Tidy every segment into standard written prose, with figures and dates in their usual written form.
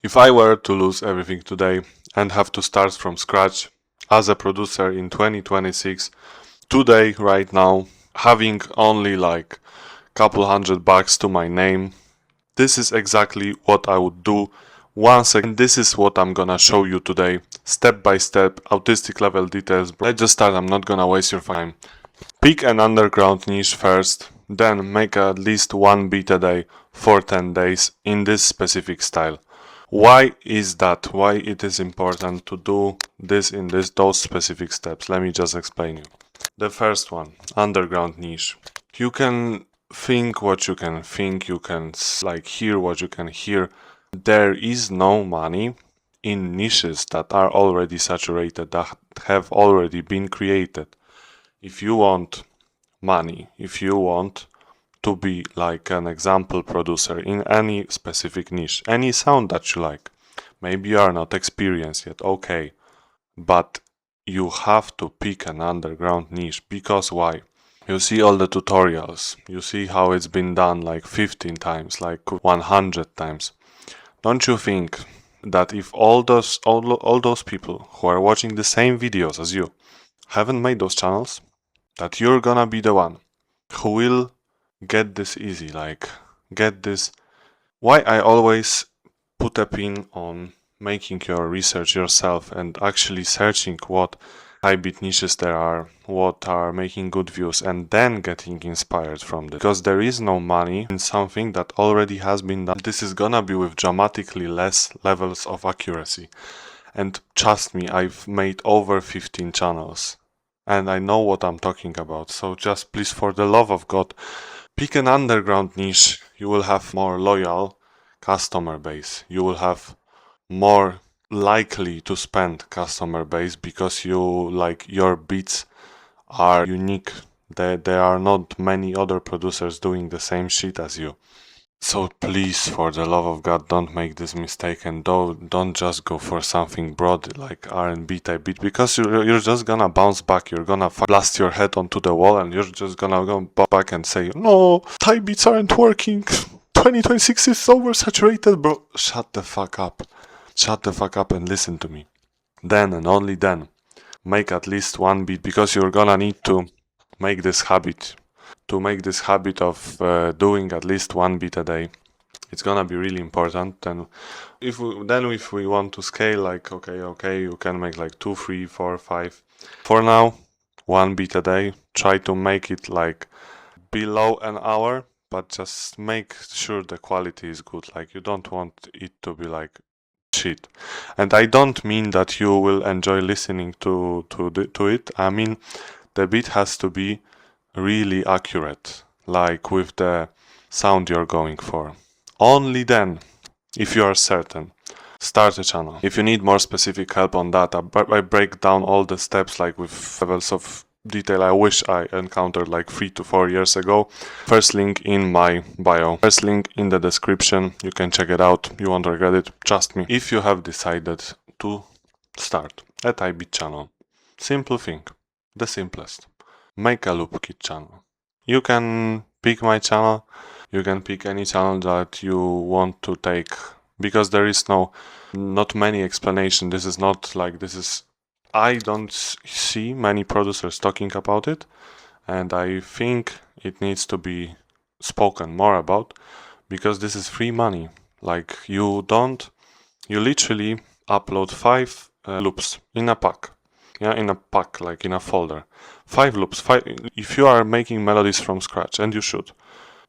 If I were to lose everything today and have to start from scratch as a producer in 2026, today, right now, having only like couple $100 to my name, this is exactly what I would do once again. This is what I'm gonna show you today, step by step, autistic level details. Let's just start, I'm not gonna waste your time. Pick an underground niche first, then make at least one beat a day for 10 days in this specific style. Why is that? Why it is important to do this in those specific steps? Let me just explain you. The first one, underground niche. You can think what you can think, you can like hear what you can hear. There is no money in niches that are already saturated, that have already been created. If you want money, if you want to be like an example producer in any specific niche, any sound that you like, maybe you are not experienced yet, okay, but you have to pick an underground niche. Because why? You see all the tutorials, you see how it's been done like 15 times, like 100 times. Don't you think that if all those people who are watching the same videos as you haven't made those channels, that you're gonna be the one who will get this easy, like get this. Why I always put a pin on making your research yourself and actually searching what high beat niches there are, what are making good views, and then getting inspired from this. Because there is no money in something that already has been done. This is gonna be with dramatically less levels of accuracy. And trust me, I've made over 15 channels and I know what I'm talking about. So just please, for the love of God, pick an underground niche. You will have more loyal customer base. You will have more likely to spend customer base because you like your beats are unique. There are not many other producers doing the same shit as you. So please, for the love of God, don't make this mistake and don't just go for something broad like R&B type beat, because you're just gonna bounce back. You're gonna blast your head onto the wall and you're just gonna go back and say, no, type beats aren't working. 2026 is oversaturated, bro. Shut the fuck up. Shut the fuck up and listen to me. Then and only then, make at least one beat, because you're gonna need to make this habit. To make this habit of doing at least one beat a day, it's gonna be really important. And if we want to scale, like okay, you can make like 2, 3, 4, 5. For now, one beat a day. Try to make it like below an hour, but just make sure the quality is good. Like you don't want it to be like shit. And I don't mean that you will enjoy listening to it. I mean the beat has to be really accurate, like with the sound you're going for. Only then, if you are certain, start a channel. If you need more specific help on that, I break down all the steps like with levels of detail I wish I encountered like 3 to 4 years ago. First link in my bio, first link in the description. You can check it out, you won't regret it, trust me. If you have decided to start a type beat channel, simple thing, the simplest. Make a loop kit channel. You can pick my channel, you can pick any channel that you want to take, because there is not many explanation. This is not like I don't see many producers talking about it, and I think it needs to be spoken more about, because this is free money. Like you literally upload 5 loops in a pack. Yeah, in a pack, like in a folder. 5 loops. If you are making melodies from scratch, and you should,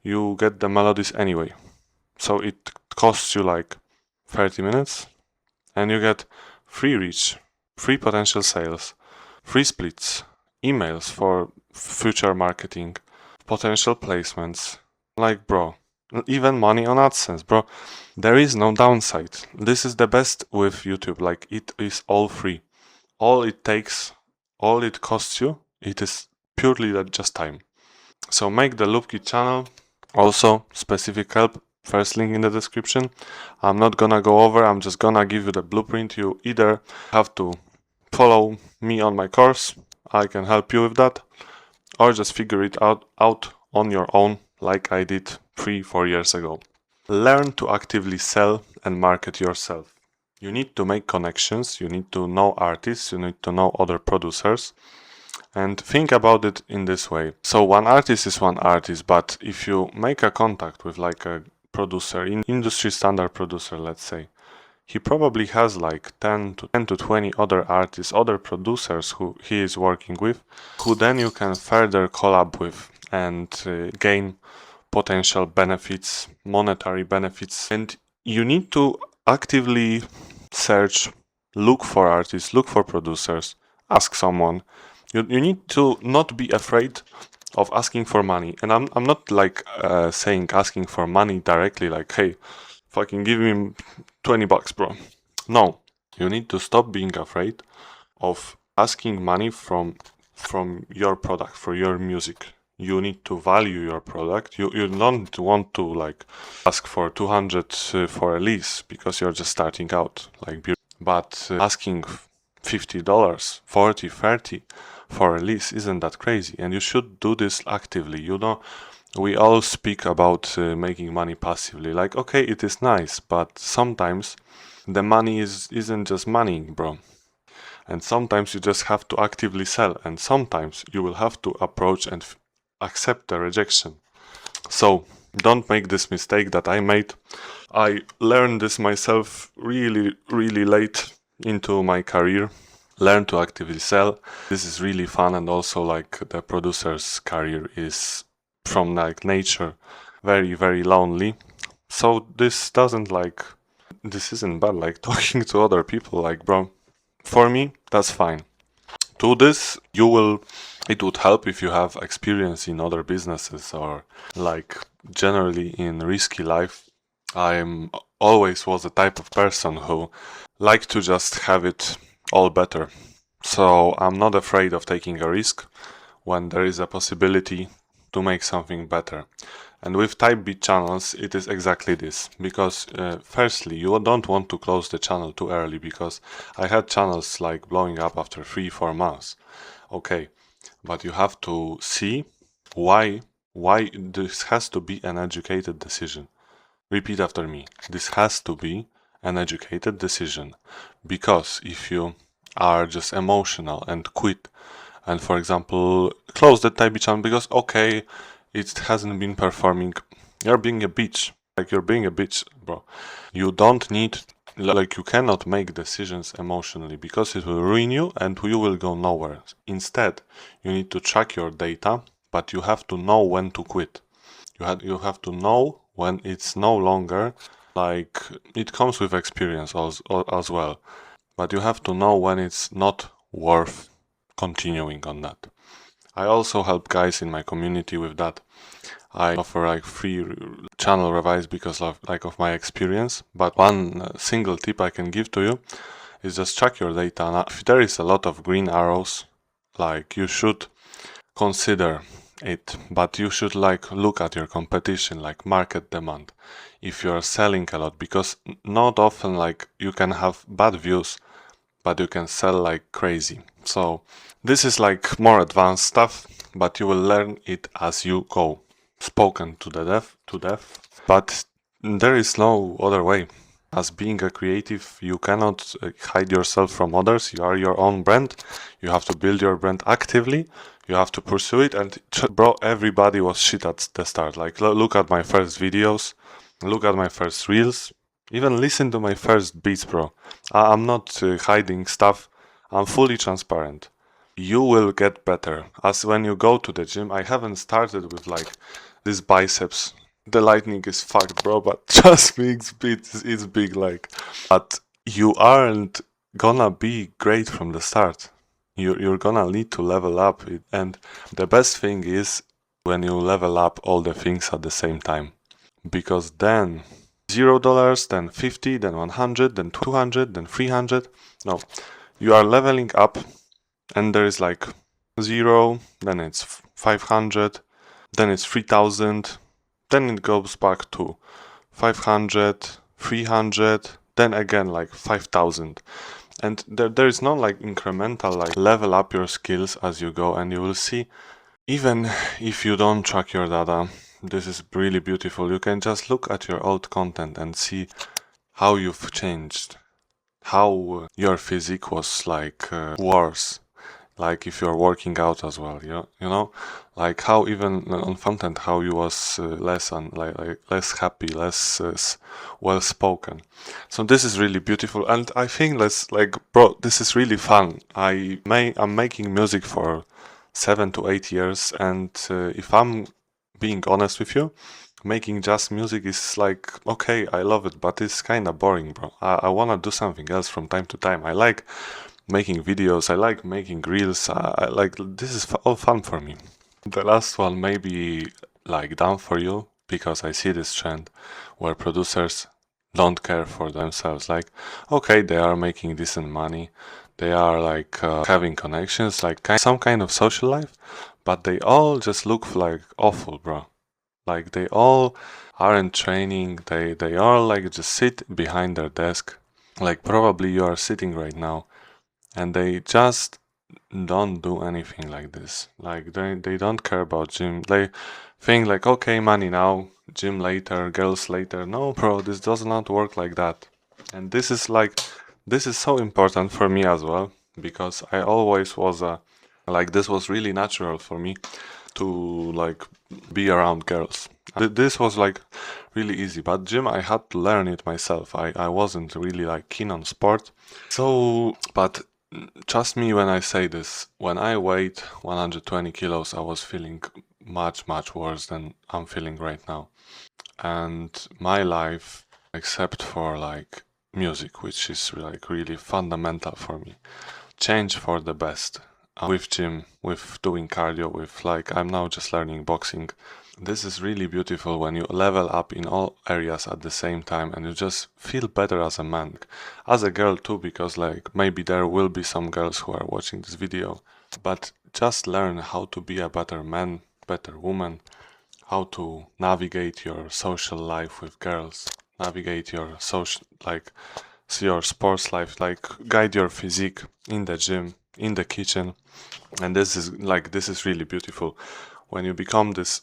you get the melodies anyway. So it costs you like 30 minutes, and you get free reach, free potential sales, free splits, emails for future marketing, potential placements. Like, bro, even money on AdSense, bro. There is no downside. This is the best with YouTube. Like, it is all free. All it takes, all it costs you, it is purely just time. So make the LoopKit channel. Also, specific help, first link in the description. I'm not gonna go over, I'm just gonna give you the blueprint. You either have to follow me on my course, I can help you with that, or just figure it out on your own, like I did 3-4 years ago. learn to actively sell and market yourself. You need to make connections, you need to know artists, you need to know other producers, and think about it in this way. So one artist is one artist, but if you make a contact with like a producer, industry standard producer, let's say, he probably has like 10 to 20 other artists, other producers who he is working with, who then you can further collab with and gain potential benefits, monetary benefits. And you need to actively search, look for artists, look for producers, ask someone. You need to not be afraid of asking for money. And I'm not like saying asking for money directly, like, hey, fucking give me 20 bucks, bro. No, you need to stop being afraid of asking money from your product, for your music. You need to value your product. You don't want to like ask for 200 for a lease because you're just starting out, like, but asking $50, 40, 30 for a lease isn't that crazy, and you should do this actively. You know, we all speak about making money passively. Like, okay, it is nice, but sometimes the money isn't just money, bro. And sometimes you just have to actively sell, and sometimes you will have to approach and accept the rejection. So don't make this mistake that I made. I learned this myself really, really late into my career. Learn to actively sell. This is really fun, and also like the producer's career is from like nature very, very lonely. So this isn't bad, like talking to other people, like, bro, for me, that's fine. To this, it would help if you have experience in other businesses or like generally in risky life. I'm always was the type of person who like to just have it all better. So I'm not afraid of taking a risk when there is a possibility to make something better. And with type beat channels, it is exactly this. Because firstly, you don't want to close the channel too early, because I had channels like blowing up after 3-4 months. Okay, but you have to see why this has to be an educated decision. Repeat after me. This has to be an educated decision. Because if you are just emotional and quit, and for example close the type beat channel because okay, it hasn't been performing, you're being a bitch. Like, you're being a bitch, bro. You don't need, like, you cannot make decisions emotionally because it will ruin you and you will go nowhere. Instead, you need to track your data, but you have to know when to quit. You have to know when it's no longer, like, it comes with experience as well, but you have to know when it's not worth continuing on that. I also help guys in my community with that. I offer like free channel revise because of my experience. But one single tip I can give to you is just track your data. Now, if there is a lot of green arrows, like, you should consider it, but you should like look at your competition, like market demand. If you are selling a lot, because not often like you can have bad views, but you can sell like crazy. So this is like more advanced stuff, but you will learn it as you go. Spoken to death, but there is no other way. As being a creative, you cannot hide yourself from others. You are your own brand. You have to build your brand actively. You have to pursue it. And bro, everybody was shit at the start. Like, look at my first videos, look at my first reels, even listen to my first beats, bro. I'm not hiding stuff. I'm fully transparent. You will get better. As when you go to the gym, I haven't started with like this biceps. The lightning is fucked, bro, but trust me, it's big, like. But you aren't gonna be great from the start. You're gonna need to level up it. And the best thing is when you level up all the things at the same time. Because then $0, then 50, then 100, then 200, then 300. No, you are leveling up, and there is like 0, then it's 500, then it's 3000, then it goes back to 500, 300, then again like 5000. And there is no like incremental, like, level up your skills as you go, and you will see, even if you don't track your data, this is really beautiful. You can just look at your old content and see how you've changed, how your physique was like worse, like if you're working out as well, you know, like how even on content how you was less and like less happy, less well spoken. So this is really beautiful, and I think let's like, bro, this is really fun. I'm making music for 7 to 8 years, and if I'm being honest with you, making just music is like, okay, I love it, but it's kind of boring, bro. I want to do something else from time to time. I like making videos, I like making reels, I like, this is all fun for me. The last one may be like dumb for you, because I see this trend where producers don't care for themselves. Like, okay, they are making decent money, they are like having connections, like some kind of social life, but they all just look like awful, bro. Like they all aren't training, they all like just sit behind their desk, like probably you are sitting right now, and they just don't do anything like this. Like they don't care about gym. They think like, okay, money now, gym later, girls later. No, bro, this does not work like that. And this is like, this is so important for me as well, because I always was a, like, this was really natural for me to like be around girls. This was like really easy, but gym I had to learn it myself. I wasn't really like keen on sport. So, but trust me when I say this, when I weighed 120 kilos, I was feeling much worse than I'm feeling right now. And my life, except for like music, which is like really fundamental for me, changed for the best. With gym, with doing cardio, with like, I'm now just learning boxing. This is really beautiful when you level up in all areas at the same time, and you just feel better as a man, as a girl too, because like maybe there will be some girls who are watching this video, but just learn how to be a better man, better woman, how to navigate your social life with girls, navigate your social, like, see your sports life, like guide your physique in the gym, in the kitchen. And this is like, this is really beautiful when you become this,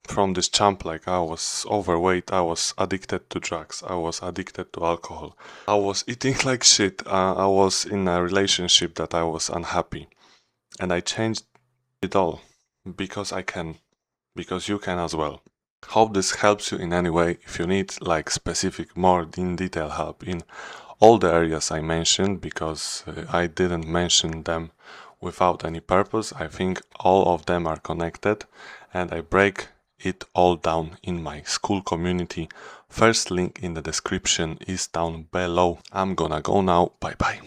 from this champ. Like, I was overweight, I was addicted to drugs, I was addicted to alcohol, I was eating like shit, I was in a relationship that I was unhappy, and I changed it all because I can, because you can as well. Hope this helps you in any way. If you need like specific, more in detail help in all the areas I mentioned, because I didn't mention them without any purpose. I think all of them are connected, and I break it all down in my school community. First link in the description is down below. I'm gonna go now. Bye bye.